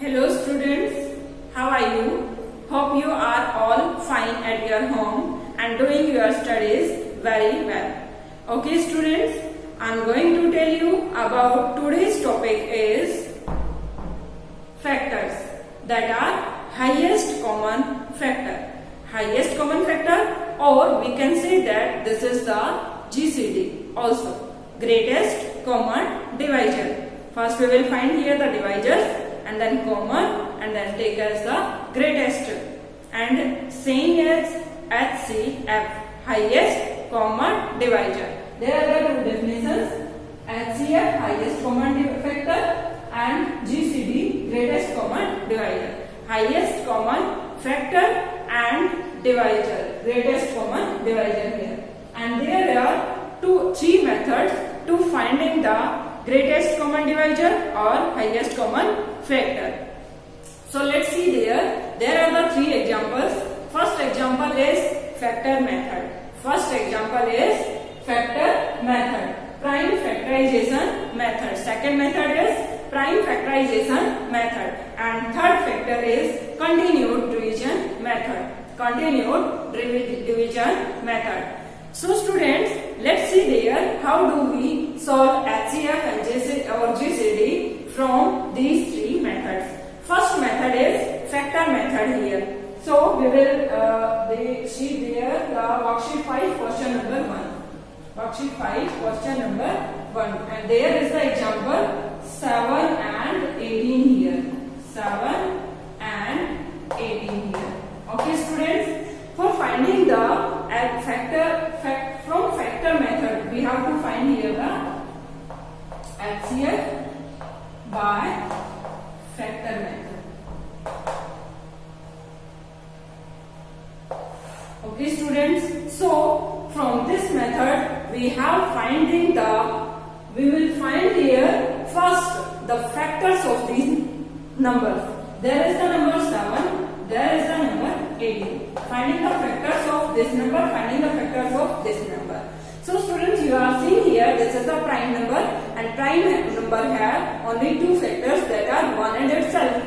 Hello students, how are you? Hope you are all fine at your home and doing your studies very well. Okay students, I am going to tell you about today's topic is factors that are highest common factor. Highest common factor, or we can say that this is the GCD also, greatest common divisor. First we will find here the divisors and then common and then take as the greatest, and same as HCF, highest common divisor. There are the two definitions: HCF, highest common factor, and GCD, greatest common divisor. Highest common factor and divisor, greatest common divisor here. And there are three methods to finding the greatest common divisor or highest common factor. So let's see there. There are the three examples. First example is factor method. First example is factor method. Prime factorization method. Second method is prime factorization method. And third factor is continued division method. Continued division method. So students, let's see there how do we solve HCF and GCD from these three methods. First method is factor method here. So we will see there the worksheet 5 question number 1. Worksheet 5 question number 1, and there is the example 7 and 18 here. 7 and 18 here. Okay students, for finding the from factor method, we have to find here the HCF by factor method. Okay students, so from this method we will find here first the factors of these numbers. There is the number 7, there is the number 18. Finding the factors of this number, finding the factors of this number. So students, you are seeing here this is the prime number, and prime number have only two factors, that are 1 and itself.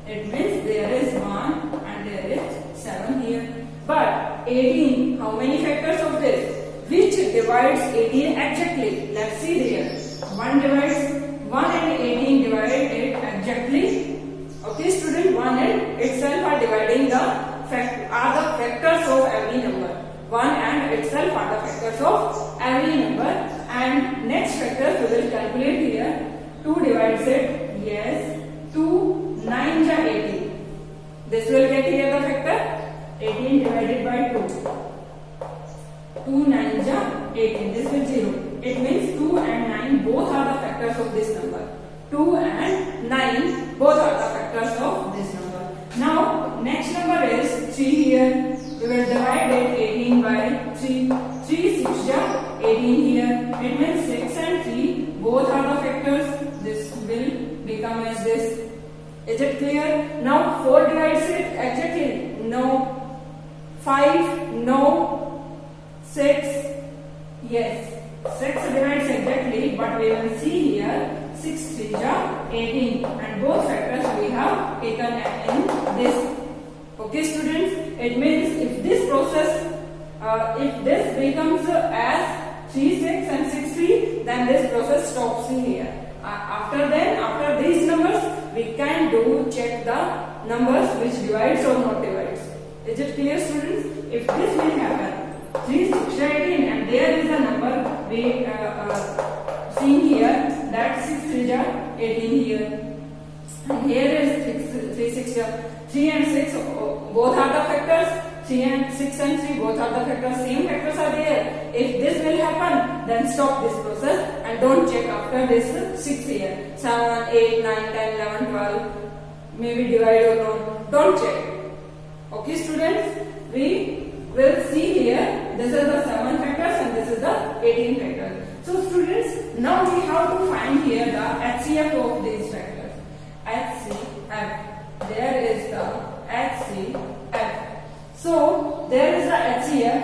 It means there is 1 and there is 7 here. But 18, how many factors of this? Which divides 18 exactly? Let's see there. 1 and 18 divide it exactly. Okay student, 1 and itself are dividing the factors of every number. 1 and itself are the factors of every number. And next factors we will calculate here. 2 divides it. Yes. 2 9 ja 18. This will get here the factor 18 divided by 2. 2 9 ja 18. This will 0. It means 2 and 9 both are the factors of this number. 2 and 9 both are the factors of this number. Now next number is 3 here. We will divide it 18 by 3. 3 6 ja 18 here. It means 6 and 3 both are the factors. This will become as this. Is it clear? Now 4 divides it exactly. No. 5. No. 6. Yes. 6 divides exactly, but we will see here 6 3 ja 18, and both factors we have taken in this. Okay students, it means if this process, if this becomes as 3 6 and 6 3, then this process stops here. After these numbers, we can check the numbers which divides or not divides. Is it clear students? If this will happen, 3 6 18, and there is a number we seeing here, that 6 3 ja 18 here, and here is 3 6 ja 3 and 6 both are the factors. 3 and 6 and 3 both are the factors. Same factors are there. If this will happen, then stop this process and don't check after this 6 here. 7 8 9 10 11 12 maybe divide or not. Don't check. Okay students, we will see here this is the 7 factors and this is the 18 factors. So students, now we have to find here the HCF of these factors. HCF. There is the HCF. So there is the HCF.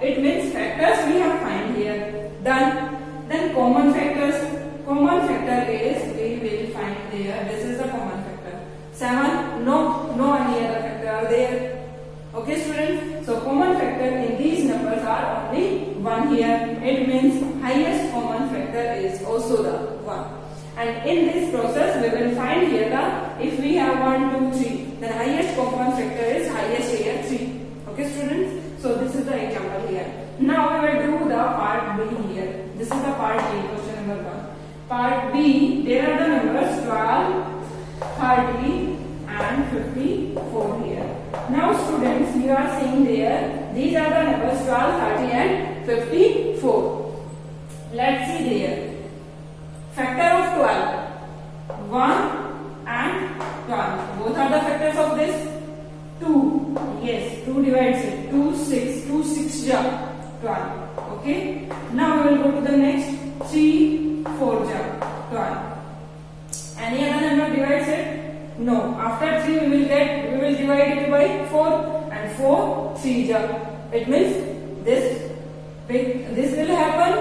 It means factors we have find here. Done. Then common factors. Common factor is we will find there. This is the common 7, no any other factor are there. Okay students, so common factor in these numbers are only 1 here. It means highest common factor is also the 1. And in this process we will find here the, if we have 1, 2, 3, then highest common factor is highest here 3. Okay students, so this is the example here. Now we will do the part B here. This is the part B, question number 1. Part B, there are the numbers 12, 30 and 54 here. Now students, you are seeing there, these are the numbers 12, 30 and 54. Let's see there. Factor of 12, 1 and 12. Both are the factors of this. 2, yes, 2 divides it. 2, 6, 2, 6 ja, 12. Okay. Now we will go to the next. 3, 4 ja, 12. Any other number divides it? No. After 3 we will divide it by 4, and 4, 3 ja. It means this will happen.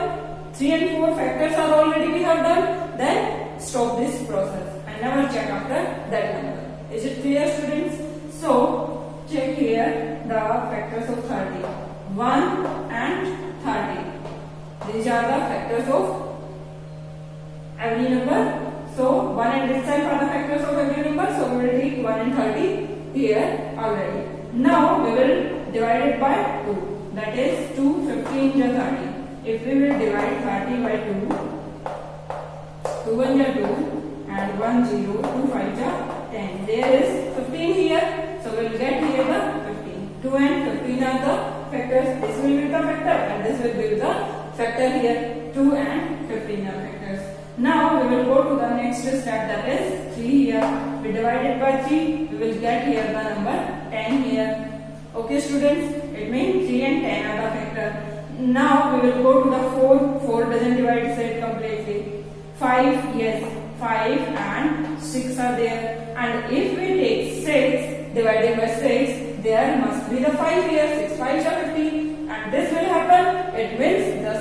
3 and 4 factors are already we have done. Then stop this process and never check after that number. Is it clear students? So check here the factors of 30. 1 and 30. These are the factors of every number. So 1 and this side are the factors of every number. So we will take 1 and 30 here already. Now we will divide it by 2. That is 2, 15 ja 30. If we will divide 30 by 2, 2 1 ja 2 and 1 0, 2 5 ja 10. There is 15 here, so we will get here the 15. 2 and 15 are the factors. This will be the factor and this will be the factor here. 2 and 15 are factors. Now we will go to the next step, that is 3 here. We divide it by 3, we will get here the number 10 here. Okay students, it means 3 and 10 are the factor. Now we will go to the 4. 4 doesn't divide set completely. 5, yes, 5 and 6 are there. And if we take 6 divided by 6, there must be the 5 here. 6 5 are 15. And this will happen. It means the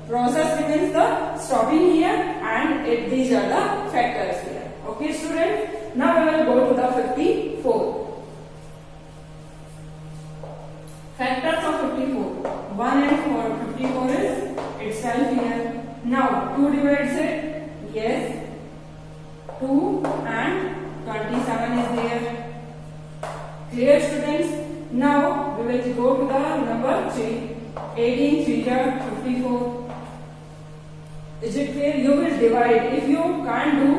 process remains the stopping here, and these are the factors here. Okay students. Now we will go to the 54. Factors of 54. 1 and 4. 54 is itself here. Now 2 divides it. Yes. 2 and 27 is there. Clear students? Now we will go to the number 3. 18 3 are 54. Is it clear? You will divide. If you can't do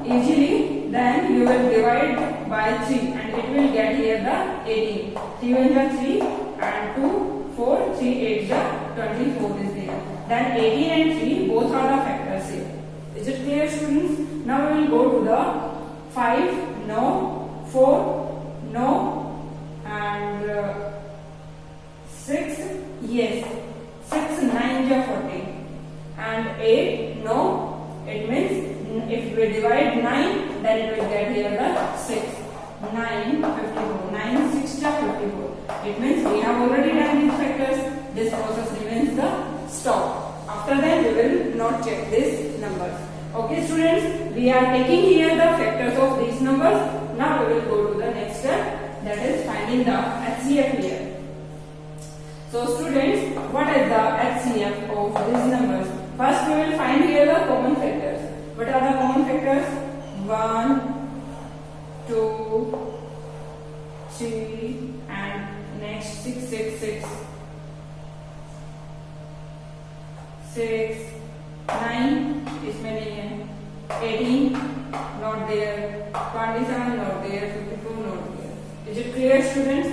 easily, then you will divide by 3 and it will get here the 18. 3 1 is 3 and 2, 4, 3, 8 is 24 is there. Then 18 and 3 both are the factors here. Is it clear students? Now we will go to the 5, no, 4, no, and 6, yes, 6, 9 is 40 and 8, no. It means if we divide 9, then it will get here the 6. 9, 54. 9, 6 is 54. It means we have already done these factors. This process remains the stop. After that, we will not check these numbers. Okay, students, we are taking here the factors of these numbers. Now we will go to the next step, that is finding the HCF here. So, students, what is the HCF of these numbers? First, we will find here the common factors. What are the common factors? 1, 2, 3, and next 6, 6, 6, 6, 9, इसमें नहीं है, 18 not there, 27 not there, 54 not there. Is it clear students?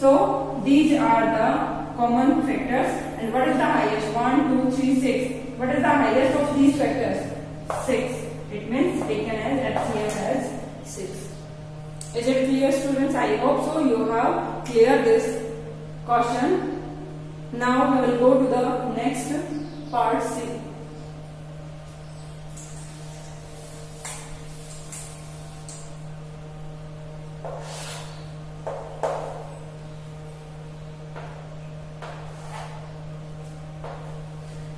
So these are the common factors. And what is the highest? 1, 2, 3, 6. What is the highest of these factors? 6. It means taken as HCF as 6. Is it clear students? I hope so you have cleared this question. Now we will go to the next part C.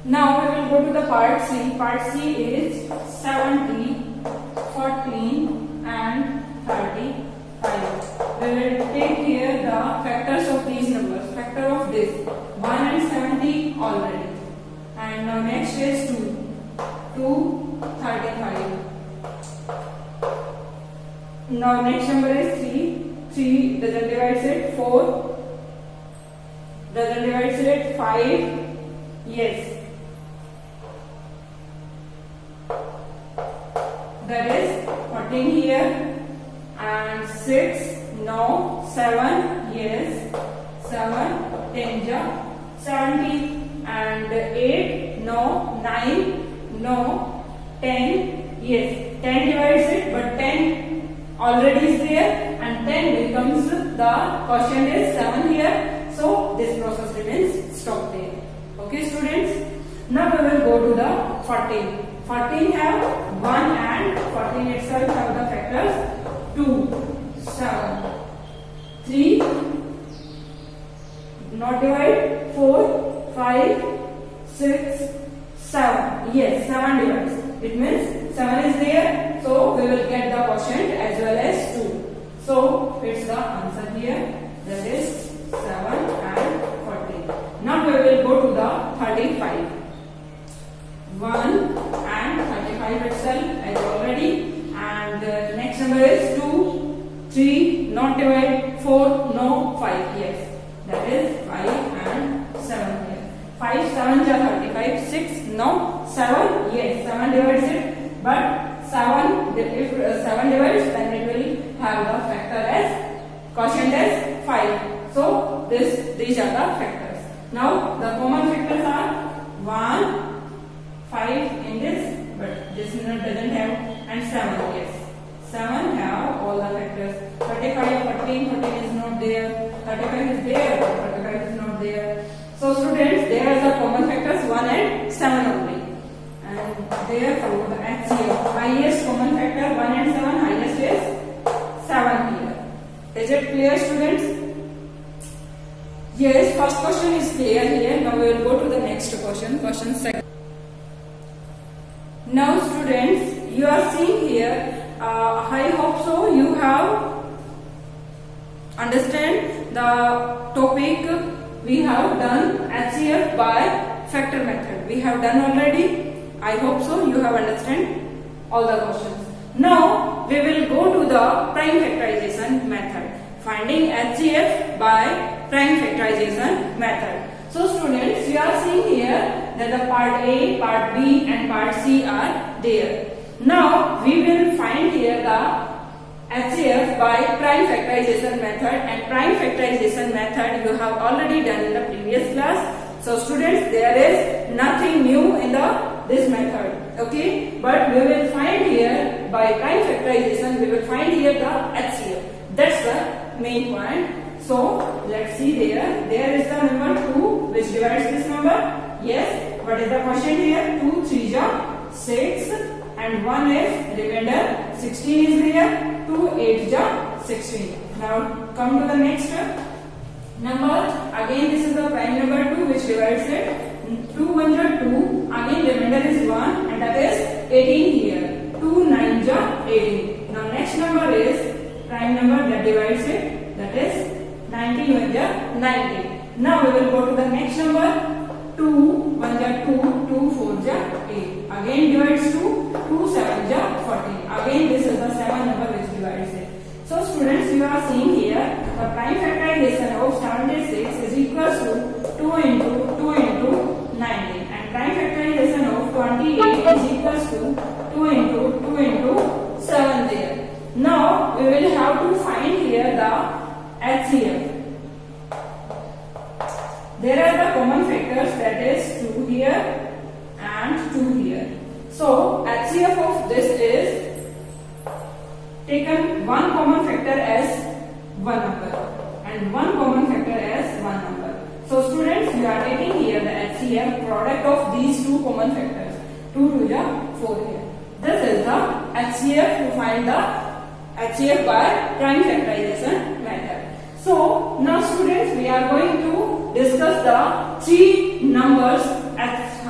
Now we will go to the part C. Part C is 70, 14 and 30 35. Now next number is 3. 3 doesn't divide it. 4 doesn't divide it. 5. Yes. That is 14 here. And 6. No. 7. Yes. 7. 10 ja 70. And 8. No. 9. No. 10. Yes. 10 divides it, but 10 already is there, and 10 becomes the quotient is 7 here. So this process remains stopped there. Okay, students. Now we will go to the 14. 14 have 1 and 14 itself have the factors 2, 7, 3, not divide, 4, 5, 6, 7. Yes, 7 divides. It means 7 is there, so we will get the quotient as well as 2. So it's the answer here, that is 7 and 14. Now we will go to the 35. 1 and 35 itself as already, and next number is 2, 3, not divide, 4, no, 5. Yes, that is 5 and 7 here. 5, 7 ja 35, 6, no, 7, yes, 7 divides it, but 7, if 7 divides, then it will have the factor as quotient as 5. So these are the factors. Now the common factors are 1, 5 in this, but this doesn't have, and 7. Yes, 7 have all the factors. 35, 14 is not there. 35 is there, but 35 is not there. So students, there are the common factors 1 and 7 only, and therefore the HCF highest common factor 1 and 7, highest is 7 here. Is it clear, students? Yes, first question is clear here. Now we will go to the next question. Question second. Now students, you are seeing here. I hope so you have understand the topic. We have done HCF by factor method. We have done already. I hope so you have understand all the questions. Now we will go to the prime factorization method. Finding HCF by prime factorization method. So students, you are seeing here that the part A, part B and part C are there. Now we will find here the HCF by prime factorization method, and prime factorization method you have already done in the previous class. So students, there is nothing new in this method, okay? But we will find here by prime factorization, we will find here the HCF. That's the main point. So let's see there. There is the number 2 which divides this number. Yes. What is the question here? 2 3 ja 6 and 1 is remainder 16 is there. 2 8 ja 16. Now come to the next number. Again this is the prime number 2 which divides it. 2 1 ja 2. Again remainder is 1 and that is 18 here. 2 9 ja 18. Now next number is prime number that divides it. That is 19 1 ja 90. Now we will go to the next number. 2 1 ja 2, 2 4 ja 8. Again divides 2, 2 7 ja 14. Again this is the 7 number which divides it. So students, you are seeing here the prime factorization of 76 is equals to 2 into 2 into 19, and prime factorization of 28 is equals to 2 into 2 into 7 there. Now we will have to find here the HCF. There are the common factors, that is 2 here and 2 here. So HCF of this is taken one common factor as one number and one common factor as one number. So students, you are taking here the HCF product of these two common factors. 2 2 ja 4 here. This is the HCF to find the HCF by prime factorization method. So now students, we are going to discuss the three numbers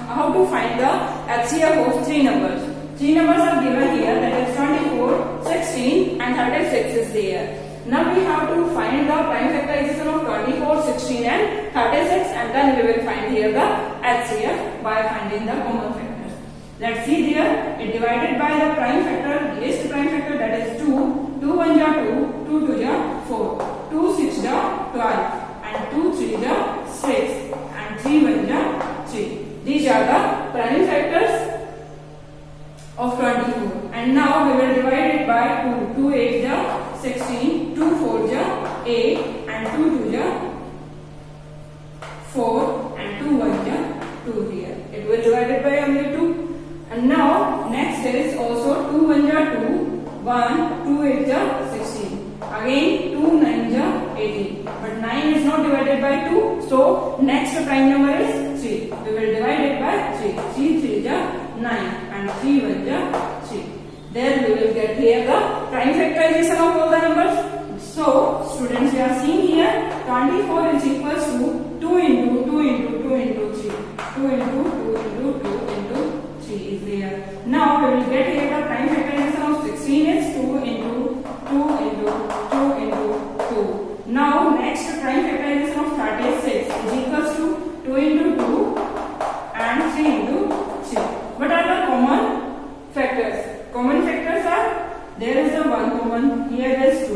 how to find the HCF of three numbers. Three numbers are given here, that is 24, 16 and 36 is there. Now we have to find the prime factorization of 24, 16 and 36, and then we will find here the HCF by finding the common factors. Let's see there. It divided by the prime factor, least prime factor, that is 2. 2 1 ja 2, 2 2 ja 4, 2 6 ja 12, and 2 3 ja 6, and 3 1 ja 3. These are the prime factors of 24. And now we will divide it by 2. 2 8 ja 16, 2 4 ja 8, and 2 2 ja 4, and 2 1 ja 2 here. It will divide it by only 2. And now next there is also 2 1 ja 2, 1, 2 8 ja 16. Again 2 9 ja 18. But 9 is not divided by 2. So next prime number is 3. We will divide it by 3. 3 3 ja 9, and 3 1 ja 3. Then we will get here the prime factorization of all the numbers. So students, we are seeing here 24 is equals to 2 into 2 into 2 into 3. 2 into 2 into 2 into 3 is there. Now we will get here the prime factorization of 16 is 2 into 2 into 2 into 2. Now next prime factorization of 36 is equals to 2 into 2 and 3 into 3. What are the common factors? Common factors are, there is a 1 common, here is 2,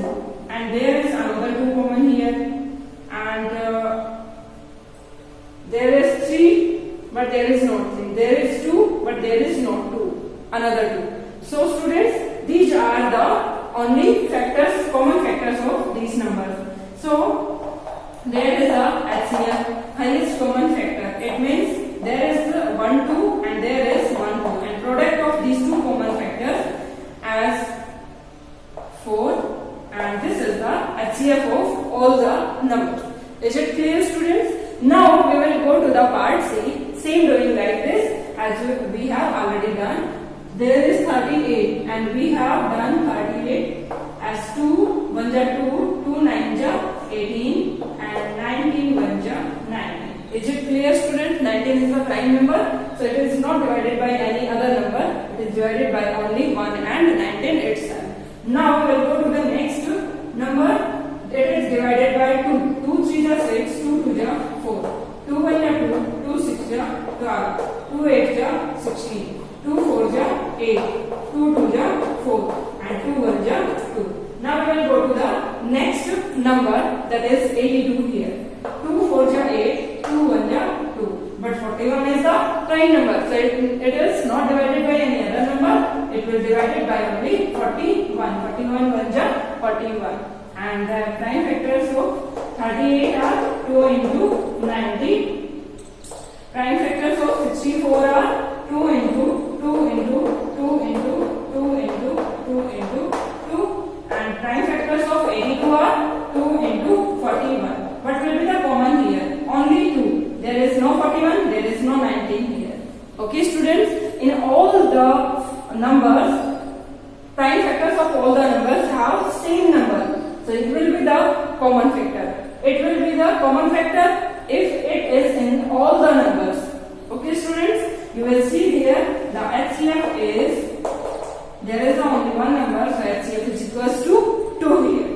and there is another 2 common here, and there is 3, but there is not 3. There is 2, but there is not 2. Another 2. So students, these are the only factors, common factors of these numbers. So there is a HCF, highest common factor. It means there is 1 2 and there is 1 2, and product of these two common factors as 4, and this is the HCF of all the numbers. Is it clear, students? Now we will go to the part C. Same doing like this as we have already done. There is 38, and we have done 38 as 2 1 ja 2, 2 9 ja 18, and 19 1 ja 19. Is it clear, students? 19 is a prime number, so it is not divided by any other number. It is divided by only 1 and 19 itself. Now we will go to the next number. It is divided by 2. 2 3 ja 6, 2 2 ja 4, 2 1 ja 2, 2 6 ja 12, 2 8 ja 16, 2 4 ja 8, 2 2 ja 4, and 2 1 ja 2. Now we will go to the next number, that is 82 here. 2 4 ja 8, 2 1 ja 2. But 41 is the prime number, so it is not divided by any other number. It will divided by only 41. 41 1 ja 41. And the prime factors of 38 are 2 into 90. Prime factors of 64 are 2 into 2 into 2 into 2 into 2 into 2. And prime factors of 82 are 2 into 41. What will be the common here? Only 2. There is no 41, there is no 19 here. Okay, students, in all the numbers, prime factors of all the numbers have same number. So it will be the common factor. It will be the common factor if it is in all the numbers. Okay, students, you will see here the HCF is, there is only one number, so HCF is equals to 2 here.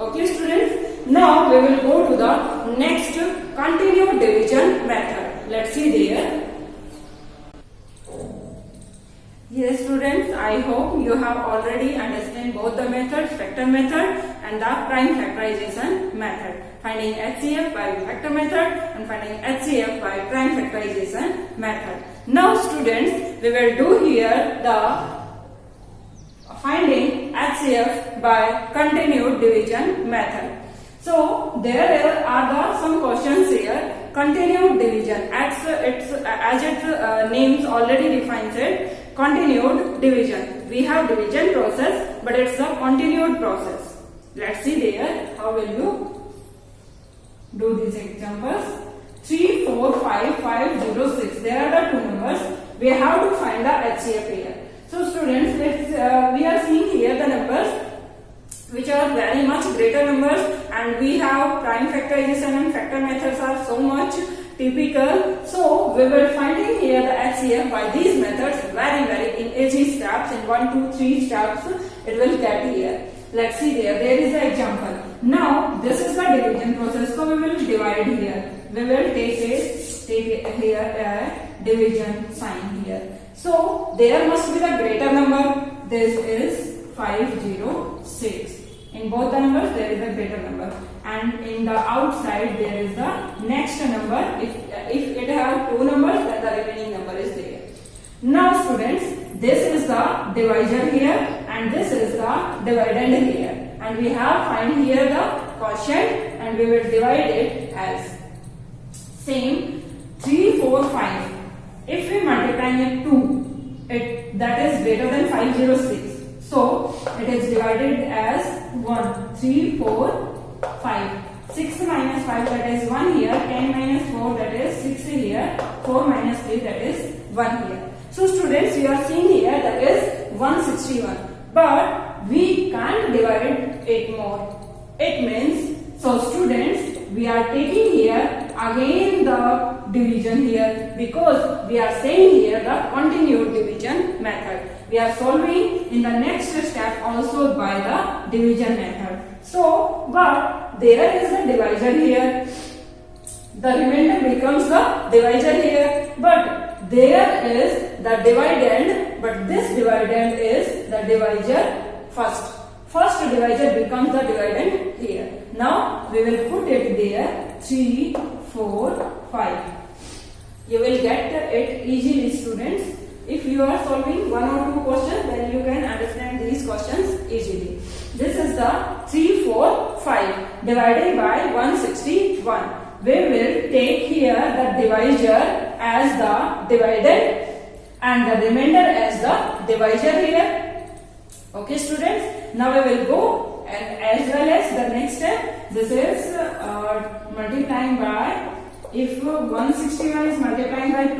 Okay, students, now we will go to the next continued division method. Let's see there. Yes, students, I hope you have already understand both the methods, factor method and the prime factorization method. Finding HCF by factor method and finding HCF by prime factorization method. Now, students, we will do here the finding HCF by continued division method. So there are some questions here. Continued division, as its names already defines it. Continued division. We have division process, but it's a continued process. Let's see there. How will you do these examples? 3, 4, 5, 5, 0, 6. There are the two numbers. We have to find the HCF here. So students, we are seeing here the numbers which are very much greater numbers, and we have prime factorization and factor methods are so much typical. So we will finding here the HCF by these methods very in easy steps. In 1, 2, 3 steps it will get here. Let's see there. There is an example. Now this is the division process. So we will divide here. We will take here a division sign here. So there must be the greater number. This is 506. In both the numbers there is a greater number, and in the outside there is the next number. If it have two numbers, then the remaining number is there. Now students, this is the divisor here and this is the dividend here, and we have find here the quotient and we will divide it as same 3, 4, 5. If we multiply it 2, that is greater than 506. So it is divided as 1, 3, 4, 5. 6 minus 5, that is 1 here. 10 minus 4, that is 6 here. 4 minus 3, that is 1 here. So students, you are seeing here that is 161. But we can't divide it more. It means, so students, we are taking here again the division here, because we are saying here the continued division method. We are solving in the next step also by the division method. So, but there is a divisor here. The remainder becomes the divisor here. But there is the dividend, but this dividend is the divisor first. First divisor becomes the dividend here. Now we will put it there 3, 4, 5. You will get it easily, students. If you are solving one or two questions, then you can understand these questions easily. This is the 3, 4, 5 divided by 161. We will take here the divisor as the dividend and the remainder as the divisor here. Okay students, now we will go and as well as the next step. This is multiplying by, if 161 is multiplying by 2,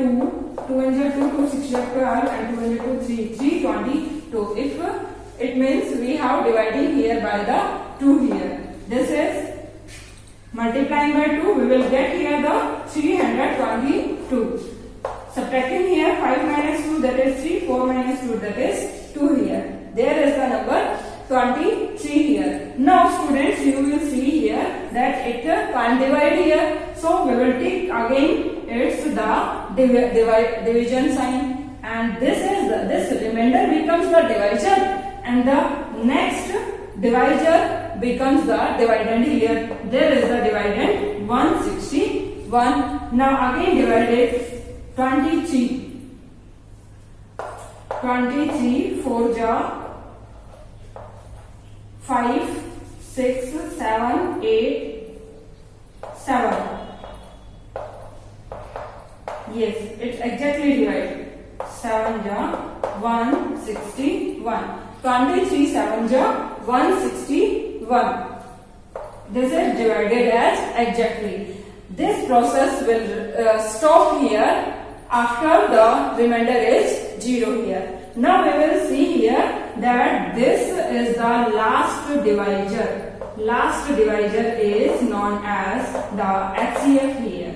2 and 2, 2, 6, 12 and 2 and 2, 3, 322. If it means we have dividing here by the 2 here. This is multiplying by 2, we will get here the 322. Subtracting here 5 minus 2, that is 3, 4 minus 2, that is 2 here. There is the number 23 here. Now students, you will see here that it can't divide here. So we will take again it's the division sign, and this remainder becomes the divisor, and the next divisor becomes the dividend here. There is the dividend 161. Now again divided 23. 23 4 ja 5, 6, 7, 8, 7. Yes, it's exactly divided. 7 ja 161. 23 7 ja 161. This is divided as exactly. This process will stop here after the remainder is 0 here. Now we will see here that this is the last divisor. Last divisor is known as the HCF here,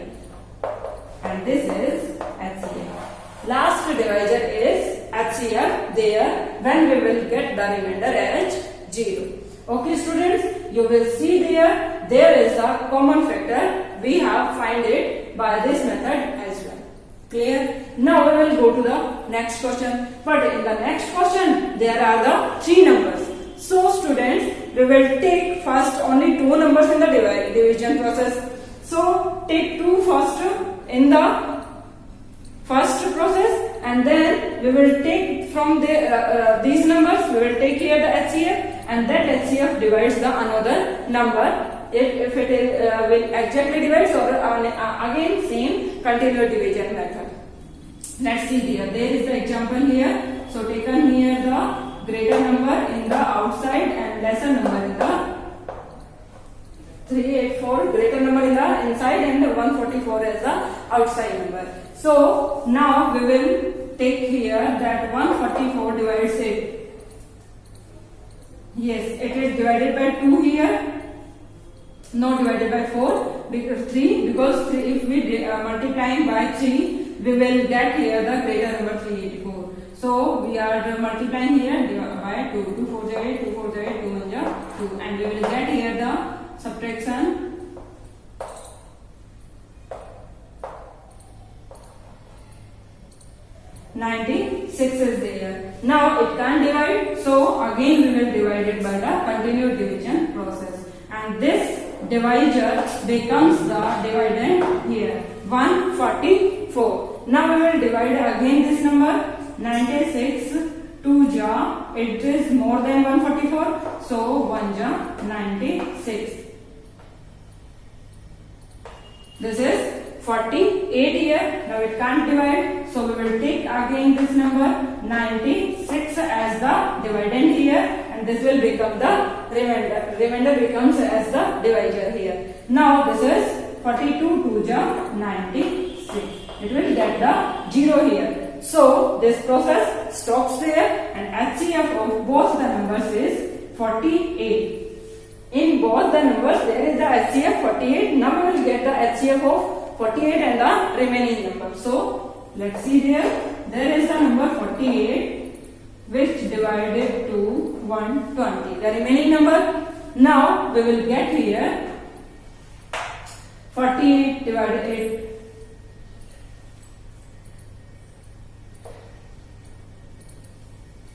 and this is HCF. Last divisor is HCF there when we will get the remainder as 0. Okay students, you will see there is a common factor. We have find it by this method as well. Clear? Now we will go to the next question. But in the next question, there are the 3 numbers. So students, we will take first only 2 numbers in the division process. So take 2 first in the first process, and then we will take from these numbers, we will take here the HCF, and that HCF divides the another number. If it is, will exactly divides, or again same continuous division method. Let's see here. There is the example here. So taken here the greater number in the outside and lesser number in the 384, greater number in the inside and 144 as the outside number. So now we will take here that 144 divides it. Yes, it is divided by 2 here. Not divided by 4 because 3, because 3, if we multiplying by 3, we will get here the greater number 384. So we are multiplying here by 2. 2 4 ja 8, 2 4 ja 8, 2 1 ja 2, and we will get here the subtraction 90. Now it can't divide, so again we will divide it by the continued division process. And this divisor becomes the dividend here, 144. Now we will divide again this number, 96 2 ja, it is more than 144, so 1 ja 96. This is 48 here. Now it can't divide, so we will take again this number 96 as the dividend here, and this will become the remainder. Remainder becomes as the divisor here. Now this is 42 2 ja 96. It will get the 0 here. So this process stops there, and HCF of both the numbers is 48. In both the numbers there is the HCF 48. Now we will get the HCF of 48 and the remaining number. So let's see here. There is the number 48 which divided to 120. The remaining number. Now we will get here 48 divided 8.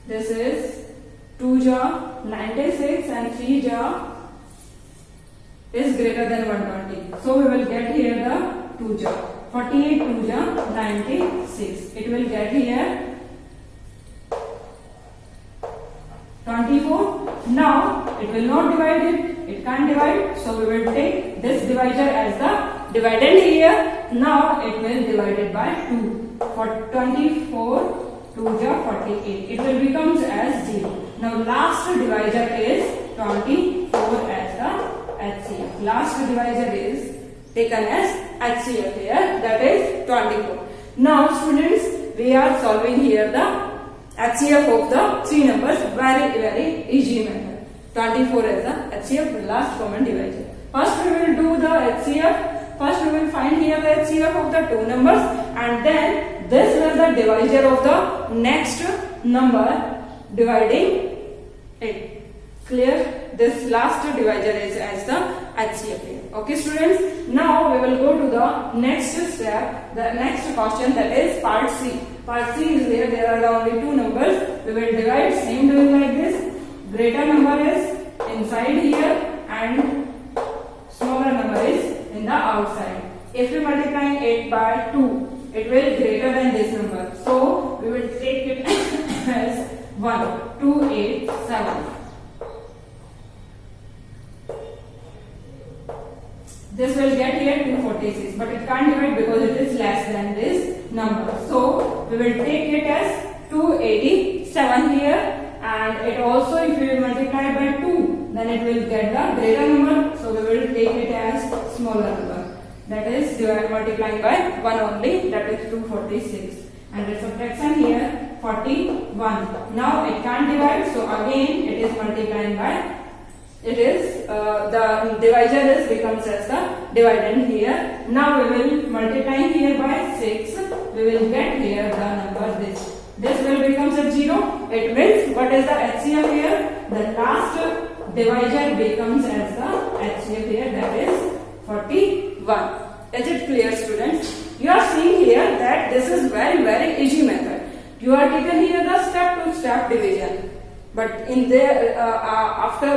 This is 2 ja 96 and 3 ja is greater than 120. So we will get here the 2 ja. 48 2 ja 96. It will get here 24. Now it will not divide it. It can't divide. So we will take this divisor as the dividend here. Now it will divide it by 2. For 24 2 ja 48. It will becomes as 0. Now last divisor is 24 as the HCF. Last divisor is taken as HCF here, that is 24. Now students, we are solving here the HCF of the three numbers. Very easy method. 24 as the HCF, the last common divisor. First we will do the HCF. First we will find here the HCF of the two numbers, and then this is the divisor of the next number dividing it. Clear? This last divisor is as the HCF here. Okay students, now we will go to the next step, the next question, that is part C. Part C is where there are only two numbers. We will divide same doing like this. Greater number is inside here and smaller number is in the outside. If we multiply 8 by 2, it will greater than this number. So we will take it as 1, 2, 8, 7. This will get here 246, but it can't divide because it is less than this number. So we will take it as 287 here, and it also, if we multiply by 2, then it will get the greater number. So we will take it as smaller number. That is multiplying by 1 only, that is 246. And the subtraction here 41. Now it can't divide, so again it is multiplying by. It is the divisor is becomes as the dividend here. Now we will multiply here by 6. We will get here the number this. This will becomes a 0. It means what is the HCF here? The last divisor becomes as the HCF here, that is 41. Is it clear students? You are seeing here that this is very easy method. You are taken here the step to step division. But in there,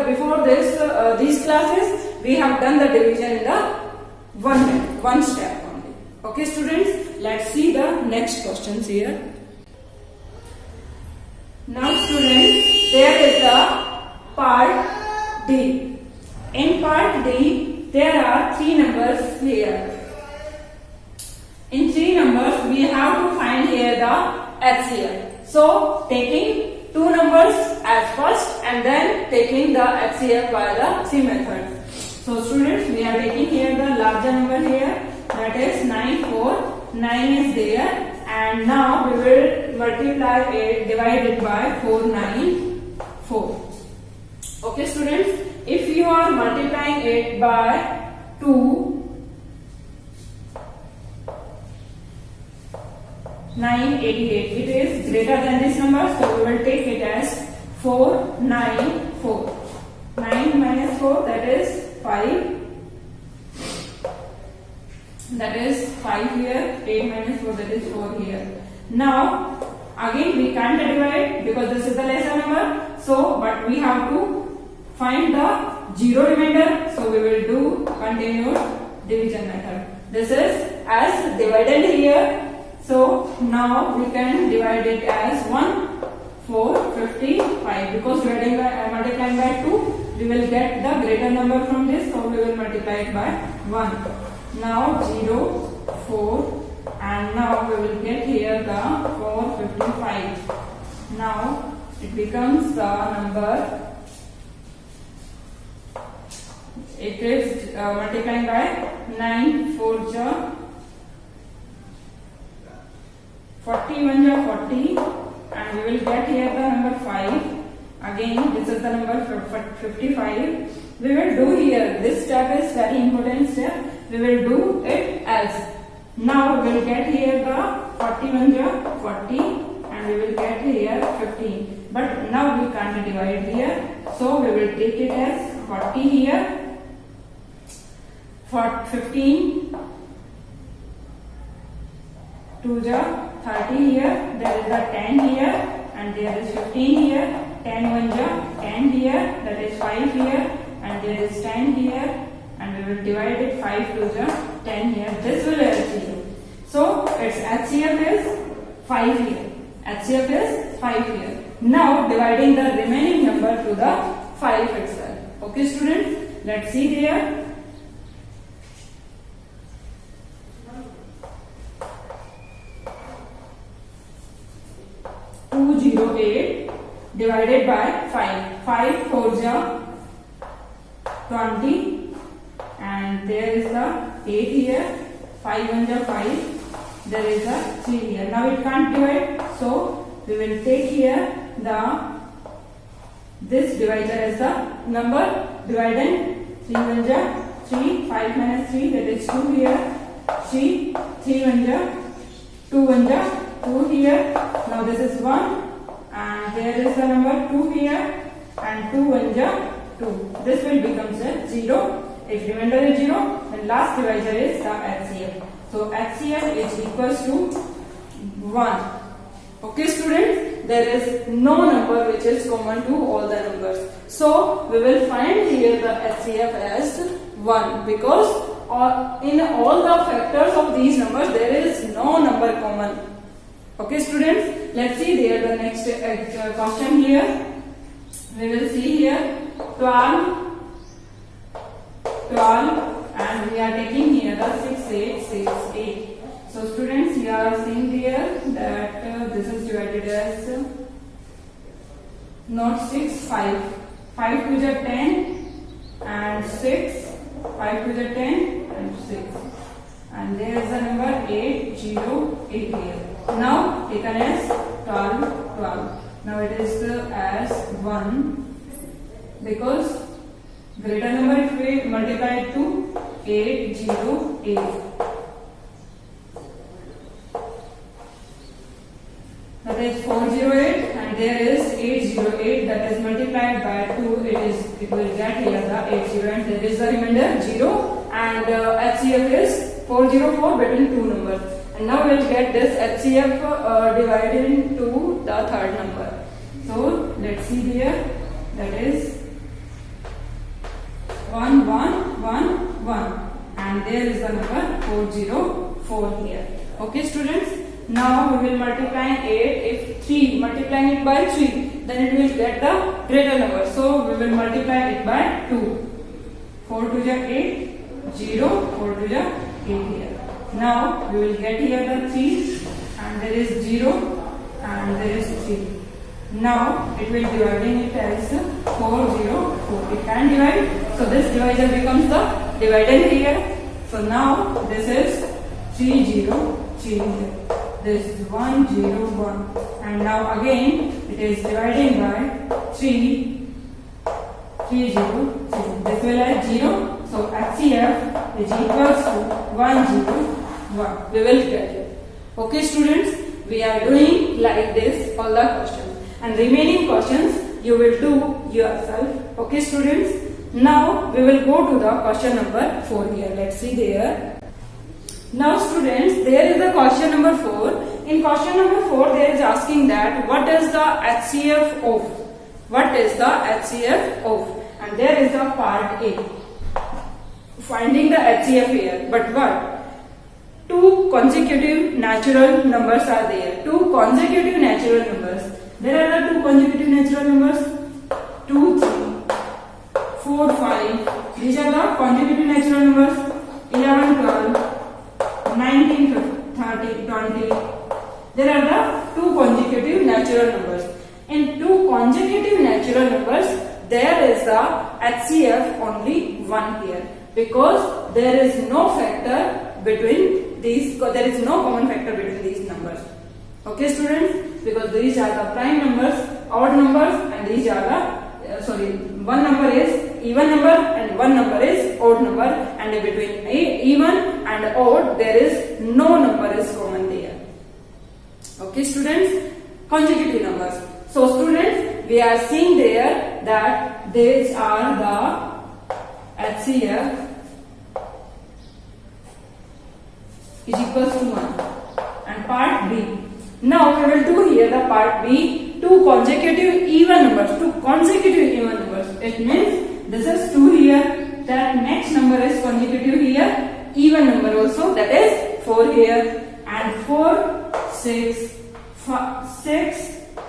before this, these classes, we have done the division in the one step only. Okay, students, let's see the next questions here. Now, students, there is the part D. In part D, there are three numbers here. In three numbers, we have to find here the HCF. So, taking two numbers as first and then taking the HCF by the C method. So students, we are taking here the larger number here, that is 9 is there, and now we will multiply it, divide it by 494. Okay students, if you are multiplying it by 2, 988, it is greater than this number, so we will take it as 494. 9 minus 4, that is 5. That is 5 here. 8 minus 4, that is 4 here. Now Again we can't divide because this is the lesser number. So, but we have to find the zero remainder. So we will do continuous division method. This is as divided here. So now we can divide it as 1, 4, 55. Because dividing by multiplying by 2, we will get the greater number from this. So we will multiply it by 1. Now 0, 4. And now we will get here the 455. Now it becomes the number, it is multiplying by 9, 4 ja 40, 1 ja 40, and we will get here the number 5. Again this is the number 55. We will do here, this step is very important step, we will do it as. Now we will get here the 41 ja 40 and we will get here 15. But now we can't divide here. So we will take it as 40 here. For 15. 2 ja 30 here. There is a 10 here and there is 15 here. 10 1 ja 10 here. That is 5 here and there is 10 here. And we will divide it 5 2 ja 10 here. This will LCM. So its HCF is 5 here. HCF is 5 here. Now dividing the remaining number to the 5 itself. Okay students, let's see there. Divided by 5. 5 4 ja 20 and there is the 8 here. 5 1 ja 5. There is a 3 here. Now it can't divide, so we will take here this divisor as the number dividend. 3 1 ja 3. 5 minus 3, that is 2 here. 3 1 ja 2 1 ja 2 here. Now this is 1. And there is the number 2 here and 2 1 ja 2. This will become 0. If remainder is 0, then last divisor is the HCF. So HCF is equals to 1. Okay students, there is no number which is common to all the numbers. So we will find here the HCF as 1 because in all the factors of these numbers there is no number common. Okay students, let's see there the next question here. We will see here 12 and we are taking here the 6 8 6 8. So students, you are seeing here that this is divided as not 6 5. 5 2 ja 10 and 6. 5 2 ja 10 and 6. And there is the number 8 0 8 here. Now taken as 12. Now it is as 1 because greater number if we multiply it to 8 0 8. That is 408 and there is 808 that is multiplied by 2. It will get here the 80 and there is the remainder 0 and HCF is 404 between two numbers. And now we will get this HCF divided into the third number. So let's see here, that is 1 1 1 1 and there is the number 404 here. Okay students, now we will multiply 8. If 3 multiplying it by 3, then it will get the greater number. So we will multiply it by 2. 4 2 ja 8 0 4 2 ja 8 here. Now we will get here the 3 and there is 0 and there is 3. Now it will dividing it as 4 0 4. It can divide. So this divisor becomes the dividend here. So now this is 3 0 3 here. This is 1 0 1 and now again it is dividing by 3 3 0 3. This will add 0. So HCF is equals to 1 0 1. We will get it. Okay students, we are doing like this all the questions and remaining questions you will do yourself. Okay students, now we will go to the question number 4 here. Let's see there. Now students, there is the question number 4. in question number 4 there is asking that what is the HCF of? What is the HCF of? And there is the part A. Finding the HCF here. But what? Two consecutive natural numbers are there. Two consecutive natural numbers. There are the two consecutive natural numbers. 2, 3, 4, 5. These are the consecutive natural numbers. 11, 12, 19, 30, 20. There are the two consecutive natural numbers. In two consecutive natural numbers, there is the HCF only 1 here. Because there is no factor between these, there is no common factor between these numbers. Okay students, because these are the prime numbers, odd numbers, and these are the one number is even number and one number is odd number, and between even and odd there is no number is common there. Okay students, consecutive numbers. So students, we are seeing there that these are the HCF is equals to 1, and part B. Now we will do here the part B, two consecutive even numbers, two consecutive even numbers. It means this is 2 here, that next number is consecutive here, even number also, that is 4 here, and 4, 6,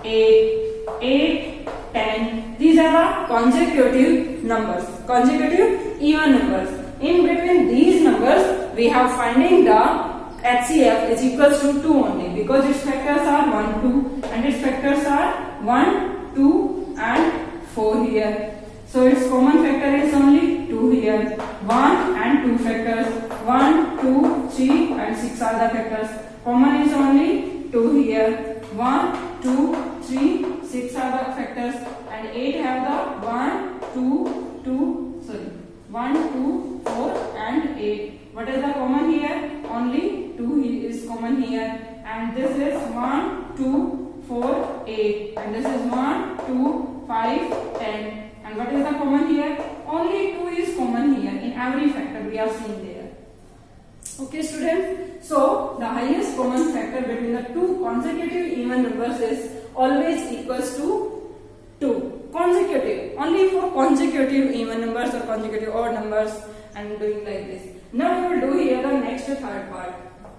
8, 10. These are the consecutive numbers, consecutive even numbers. In between these numbers, we have finding the HCF is equals to 2 only, because its factors are 1, 2, and its factors are 1, 2, and 4 here. So its common factor is only 2 here. 1 and 2 factors. 1, 2, 3, and 6 are the factors. Common is only 2 here. 1, 2, 3, 6 are the factors, and 8 have the 1, 2, 4, and 8. What is the common here? Only 2 is common here, and this is 1, 2, 4, 8, and this is 1, 2, 5, 10. And what is the common here? Only 2 is common here in every factor we are seeing there. Okay students, so the highest common factor between the two consecutive even numbers is always equals to 2. Consecutive, only for consecutive even numbers or consecutive odd numbers, and doing like this. Now we will do here the next third part,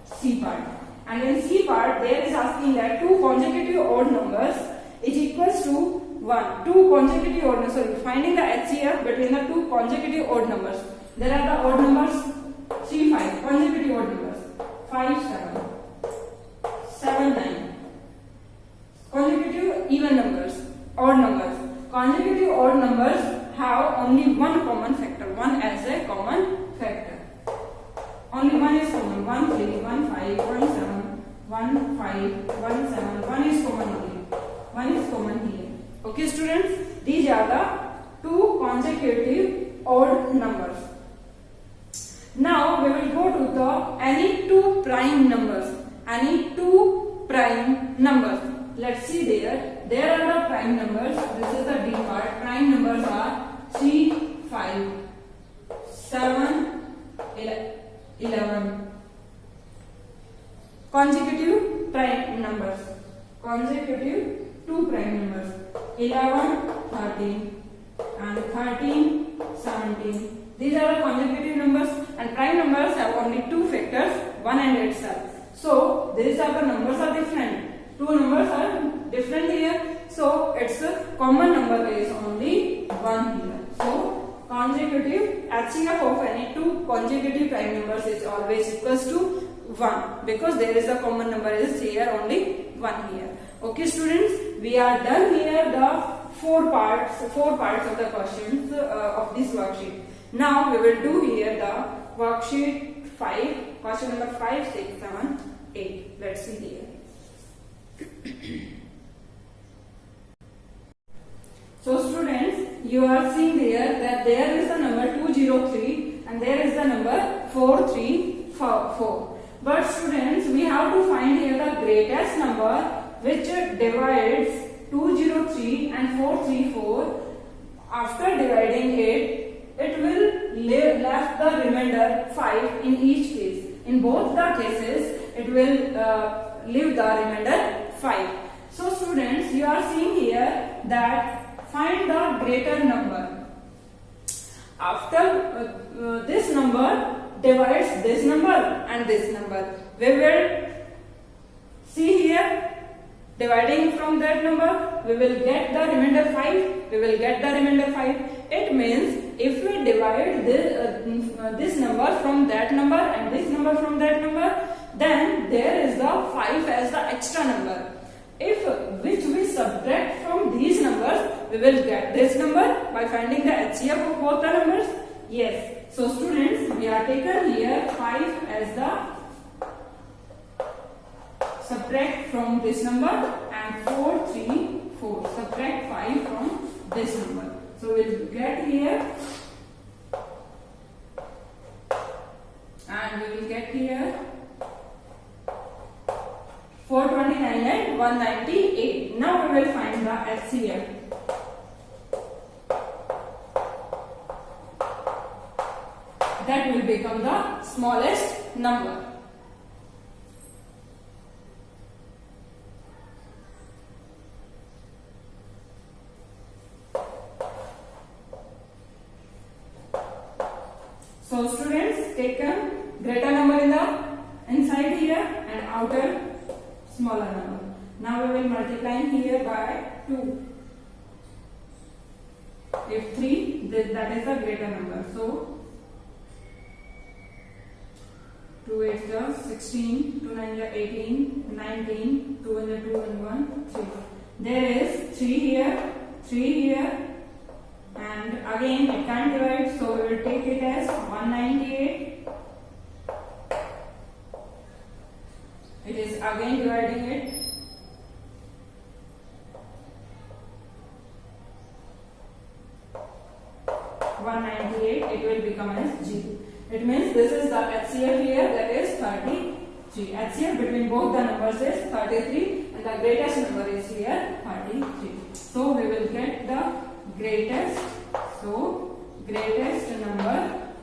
C part. And in C part, there is asking that two consecutive odd numbers is equals to 1. Two consecutive odd numbers. So finding the HCF between the two consecutive odd numbers. There are the odd numbers 3, 5. Consecutive odd numbers 5, 7, 7, 9. Consecutive even numbers, odd numbers. Consecutive odd numbers have only one common factor. One as a common factor. Only one is common. 1, 3, 1, 5, 1, 7, 1, 5, 1, 7. One is common only. One is common here. Okay students, these are the two consecutive odd numbers. Now we will go to the any two prime numbers. Any two prime numbers. Let's see there. There are the prime numbers. This is the D part. Prime numbers are 3, 5, 7, 11. Consecutive prime numbers. Consecutive two prime numbers. 11, 13, and 13, 17. These are the consecutive numbers, and prime numbers have only two factors, 1 and itself. So these are the numbers are different. Two numbers are different here. So its common number is only 1 here. So consecutive HCF of any two consecutive prime numbers is always equals to 1, because there is a common number is here only 1 here. Okay students, we are done here the four parts of the questions of this worksheet. Now we will do here the worksheet 5, question number 5, 6, 7, 8. Let's see here. So students, you are seeing there that there is the number 203 and there is the number 434. But students, we have to find here the greatest number which divides 203 and 434. After dividing it will left the remainder 5 in each case. In both the cases, it will leave the remainder 5. So students, you are seeing here that find the greater number. After this number divides this number and this number, we will see here dividing from that number, we will get the remainder 5. We will get the remainder 5. It means if we divide this number from that number and this number from that number, then there is the 5 as the extra number. If which we subtract from these numbers, we will get this number by finding the HCF of both the numbers. Yes. So students, we are taken here 5 as the subtract from this number and 4, 3, 4. Subtract 5 from this number. So we will get here and we will get here 429 and 198. Now we will find the HCF. That will become the smallest number. So students, take a greater number in the inside here and outer smaller number. Now we will multiply here by 2. If 3, that is the greater number. So 2 8 is 16, 2 9 is 18, 19, 2 and 2 and 1, 3. There is 3 here, 3 here. And again it can't divide, so we will take it as 198. It is again dividing it. It will become as 0. It means this is the HCF here, that is 33. HCF between both the numbers is 33 and the greatest number is here 33. So we will get the greatest. So greatest number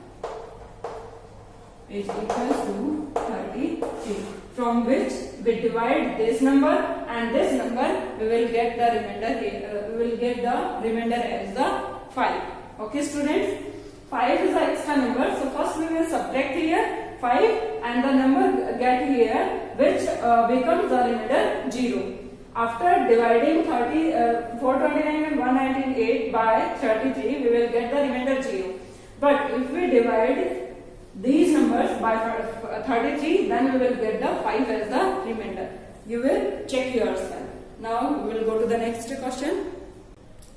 is equals to 33, from which we divide this number and this number, we will get the remainder here. We will get the remainder as the 5. Okay students, 5 is the extra number. So first we will subtract here 5 and the number get here, which becomes the remainder 0. After dividing 429 and 198 by 33, we will get the remainder 0. But if we divide these numbers by 33, then we will get the 5 as the remainder. You will check yourself. Now we will go to the next question.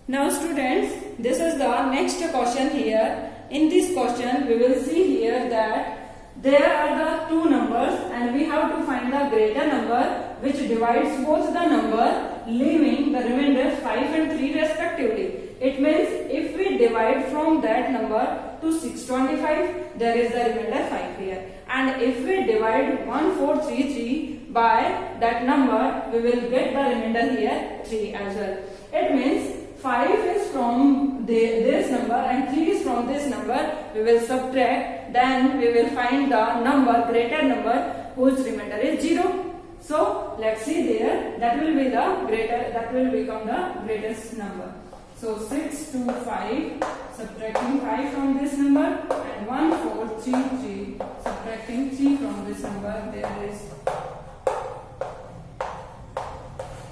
Now students, this is the next question here. In this question, we will see here that there are the two numbers and we have to find the greater number which divides both the number, leaving the remainder 5 and 3 respectively. It means if we divide from that number to 625, there is the remainder 5 here. And if we divide 1433 by that number, we will get the remainder here 3 as well. It means 5 is from this number and 3 is from this number. We will subtract, then we will find the number, greater number, whose remainder is 0. So let's see there, that will be the greater, that will become the greatest number. So 6 2 5, subtracting 5 from this number, and 1433, subtracting 3 from this number, there is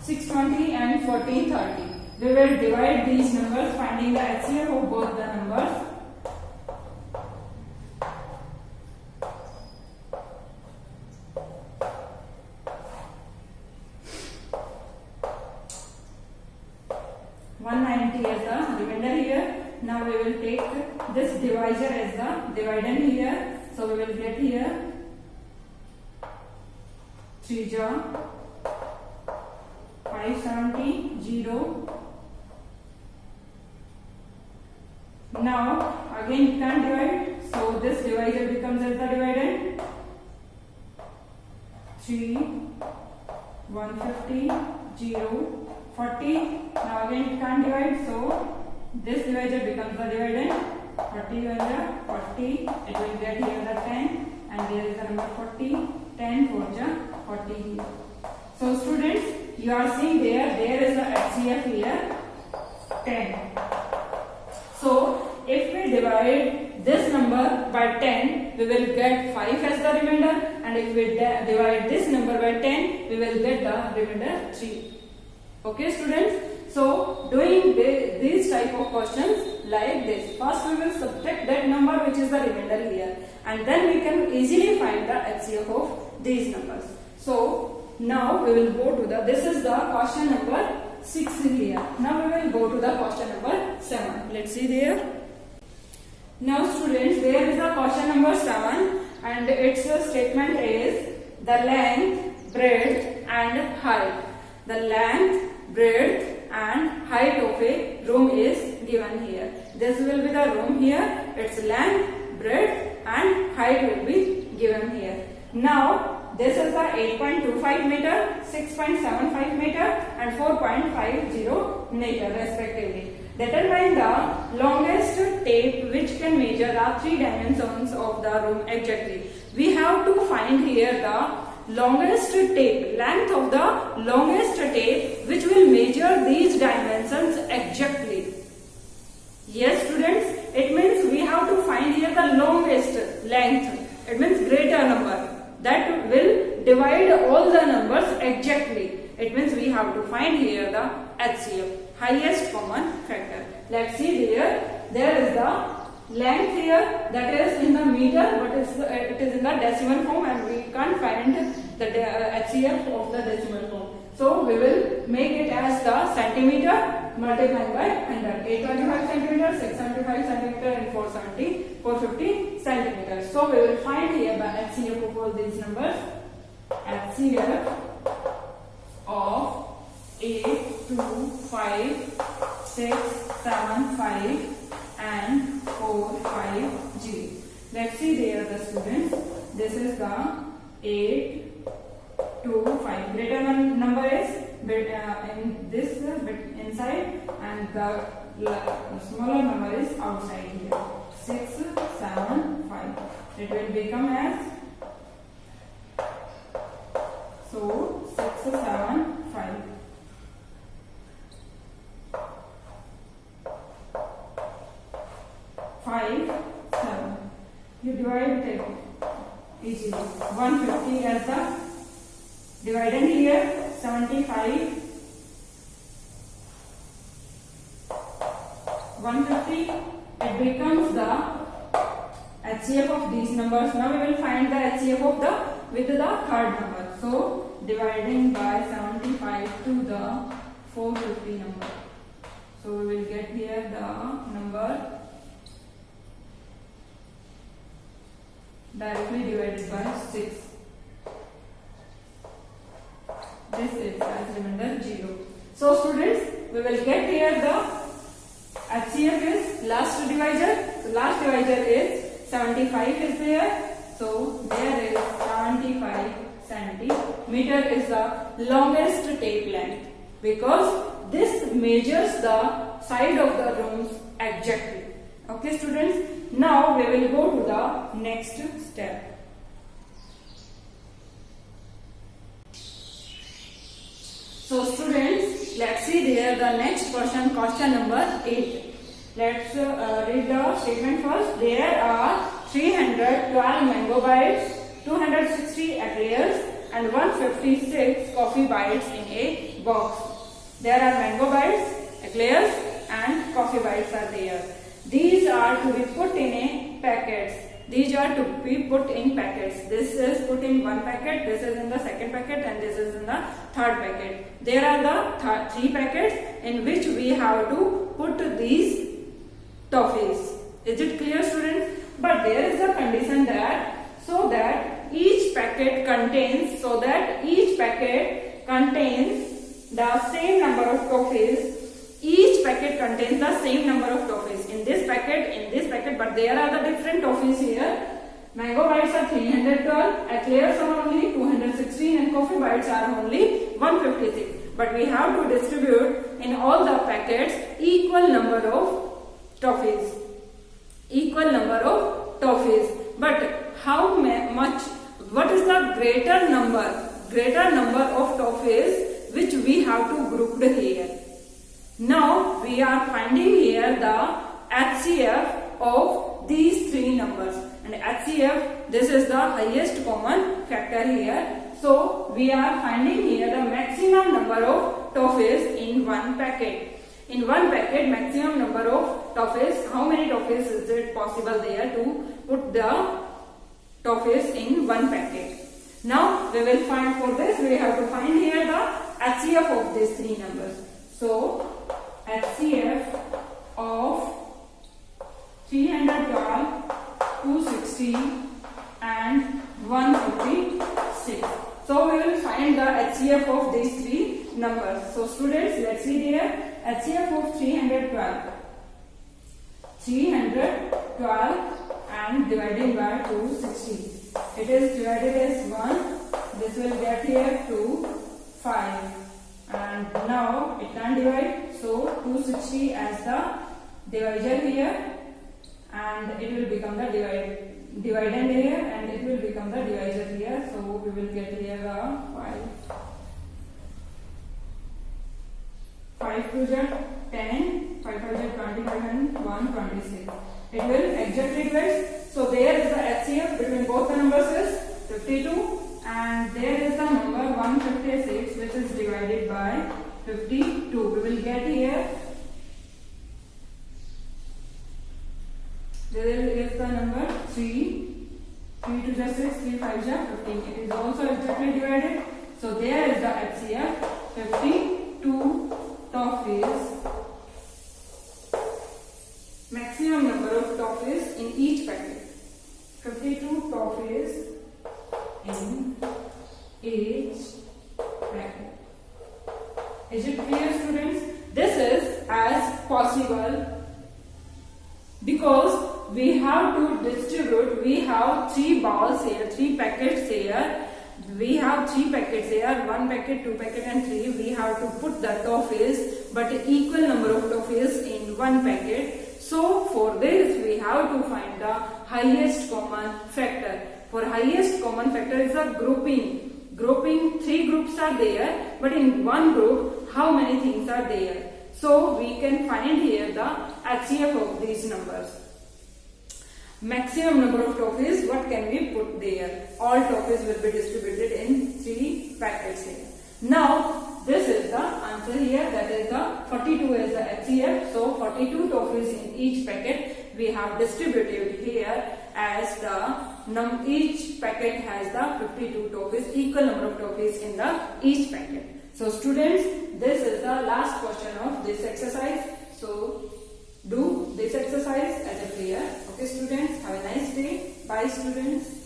620 and 1430. We will divide these numbers, finding the HCF of both the numbers. as the remainder here. Now we will take this divisor as the dividend here. So we will get here 3 jaw 570 0. Now again you can divide, so this divisor becomes as the dividend 3 150 0 40. Now again you can divide, so this divisor becomes the dividend 40 over 40. It will get here the 10 and there is the number 40. 10 4 ja 40 here. So students, you are seeing there is a HCF here 10. So if we divide this number by 10, we will get 5 as the remainder, and if we divide this number by 10, we will get the remainder 3. Okay students, so doing these type of questions like this, first we will subtract that number which is the remainder here, and then we can easily find the HCF of these numbers. So now we will go to this is the question number 6 here. Now we will go to the question number 7. Let's see there. Now students, there is a question number 7, and its statement is the length, breadth and height. The length, breadth and height of a room is given here. This will be the room here, its length, breadth and height will be given here. Now this is the 8.25 meter, 6.75 meter and 4.50 meter respectively. Determine the longest tape which can measure the 3 dimensions of the room exactly. We have to find here the longest tape, length of the longest tape which will measure these dimensions exactly. Yes students, it means we have to find here the longest length. It means greater number that will divide all the numbers exactly. It means we have to find here the HCF, highest common factor. Let's see there. There is the length here, that is in the meter, but it is in the decimal form, and we can't find the HCF of the decimal form. So we will make it as the centimeter multiplied by 100. 825 centimeter, 675 centimeter and 450 centimeters. So we will find here the HCF of all these numbers. HCF of 8, 2, 5, 6, 7, 5 and 4, 5, 0. Let's see there the students. This is the 8, 2, 5. Greater number is in this bit inside, and the smaller number is outside here. 6, 7, 5. It will become as, so 6, 7, 5. 5, 7. You divide it easily. 150 as the dividend here. 75. 150. It becomes the HCF of these numbers. Now we will find the HCF of with the third number. So dividing by 75 to the 450 number. So we will get here the number directly divided by 6. This is as remainder 0. So students, we will get here the HCF is last divisor. So last divisor is 75 is there. So there is 75 centimeter is the longest tape length, because this measures the side of the rooms exactly. Okay students, now we will go to the next step. So students, let's see there the next question number 8. Let's read the statement first. There are 312 mango bites, 260 eclairs and 156 coffee bites in a box. There are mango bites, eclairs and coffee bites are there. These are to be put in a packets. These are to be put in packets. This is put in one packet, this is in the second packet and this is in the third packet. There are the 3 packets in which we have to put these toffees. Is it clear students? But there is a condition that each packet contains the same number of toffees. Each packet contains the same number of toffees. In this packet, but there are the different toffees here. Mango bites are 312, eclairs are only 216 and coffee bites are only 156. But we have to distribute in all the packets equal number of toffees. But how much, what is the greater number greater number of toffees which we have to group here. Now we are finding here the HCF of these three numbers, and HCF, this is the highest common factor here. So we are finding here the maximum number of toffees in one packet. In one packet, maximum number of toffees, how many toffees is it possible there to put the toffees in one packet? Now we will find, for this we have to find here the HCF of these three numbers. So HCF of 312, 260 and 156. So we will find the HCF of these three numbers. So students, let's see here. HCF of 312 and dividing by 260. It is divided as 1. This will get here to 5. And now it can divide. So 260 as the divisor here. And it will become the dividend here. And it will become the divisor here. So we will get here the 5. 5 to the 10, 5 to the 25 and 126. It will exactly divide. So there is the HCF between both the numbers is 52, and there is the number 156 which is divided by 52. We will get here. There is the number 3. 3 to the 6, 3 5 to 15. It is also exactly divided. So there is the HCF 52 toffees. Maximum number of toffees in each packet. 52 toffees in each packet. Is it clear, students? This is as possible because we have to distribute. We have 3 balls here, 3 packets here. We have 3 packets here, 1 packet, 2 packet and 3. We have to put the toffees, but equal number of toffees in 1 packet. So for this we have to find the highest common factor. For highest common factor is a grouping. Grouping, 3 groups are there, but in one group how many things are there? So we can find here the HCF of these numbers. Maximum number of toffees, what can we put there? All toffees will be distributed in 3 packets here. Now this is the answer here, that is the 42 is the HCF. So 42 toffees in each packet we have distributed here, as the each packet has the 52 toffees, equal number of toffees in the each packet. So students, this is the last question of this exercise. So do this exercise as a prayer. Okay students, have a nice day. Bye students.